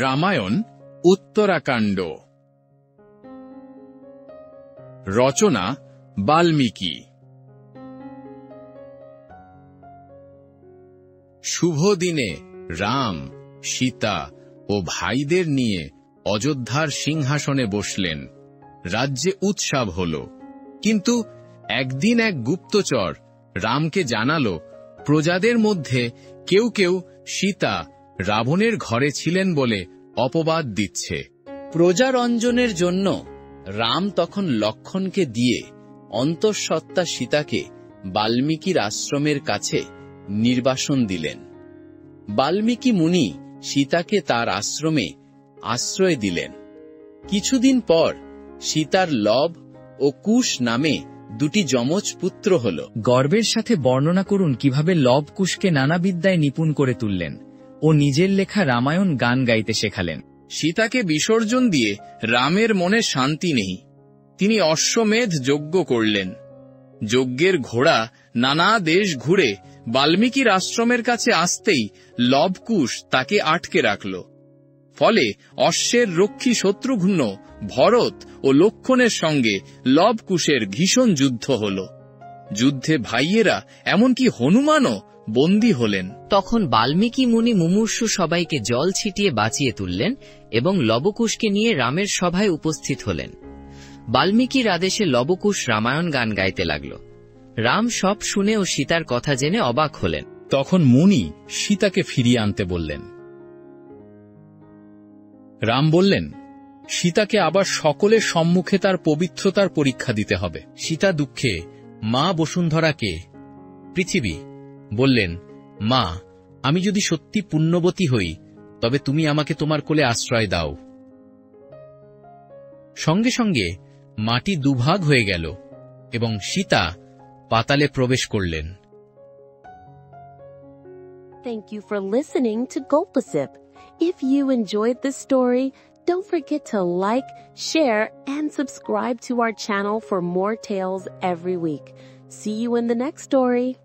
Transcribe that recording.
রামায়ণ উত্তরাকাণ্ড। রচনা বাল্মীকি। শুভ দিনে রাম, সীতা ও ভাইদের নিয়ে অযোধ্যার সিংহাসনে বসলেন। রাজ্যে উৎসব হল। কিন্তু একদিন এক গুপ্তচর রামকে জানালো, প্রজাদের মধ্যে কেউ কেউ সীতা রাবণের ঘরে ছিলেন বলে অপবাদ দিচ্ছে। প্রজারঞ্জনের জন্য রাম তখন লক্ষ্মণকে দিয়ে অন্তঃসত্ত্বা সীতাকে বাল্মীকির আশ্রমের কাছে নির্বাসন দিলেন। বাল্মীকি মুনি সীতাকে তার আশ্রমে আশ্রয় দিলেন। কিছুদিন পর সীতার লব ও কুশ নামে দুটি যমজ পুত্র হল। গর্বের সাথে বর্ণনা করুন কিভাবে লব কুশকে নানা বিদ্যায় নিপুণ করে তুললেন ও নিজের লেখা রামায়ণ গান গাইতে শেখালেন। সীতাকে বিসর্জন দিয়ে রামের মনে শান্তি নেই। তিনি অশ্বমেধ যজ্ঞ করলেন। যজ্ঞের ঘোড়া নানা দেশ ঘুরে বাল্মীকির আশ্রমের কাছে আসতেই লবকুশ তাকে আটকে রাখল। ফলে অশ্বের রক্ষী শত্রুঘ্ন, ভরত ও লক্ষ্মণের সঙ্গে লবকুশের ভীষণ যুদ্ধ হল। যুদ্ধে ভাইয়েরা এমনকি হনুমানও বন্দী হলেন। তখন বাল্মীকি মুনি মুমূর্ষু সবাইকে জল ছিটিয়ে বাঁচিয়ে তুললেন এবং লবকুশকে নিয়ে রামের সভায় উপস্থিত হলেন। বাল্মীকির আদেশে লবকুশ রামায়ণ গান গাইতে লাগল। রাম সব শুনে ও সীতার কথা জেনে অবাক হলেন। তখন মুনি সীতাকে ফিরিয়ে আনতে বললেন। রাম বললেন, সীতাকে আবার সকলের সম্মুখে তার পবিত্রতার পরীক্ষা দিতে হবে। সীতা দুঃখে মা বসুন্ধরাকে পৃথিবী বললেন, মা, আমি যদি সত্যি পুণ্যবতী হই তবে তুমি আমাকে তোমার কোলে আশ্রয় দাও। সঙ্গে সঙ্গে মাটি দুভাগ হয়ে গেল এবং সীতা পাতালে প্রবেশ করলেন। Thank you for listening to Gulpasip. If you enjoyed this story, don't forget to like, share, and subscribe to our channel for more tales every week. See you in the next story.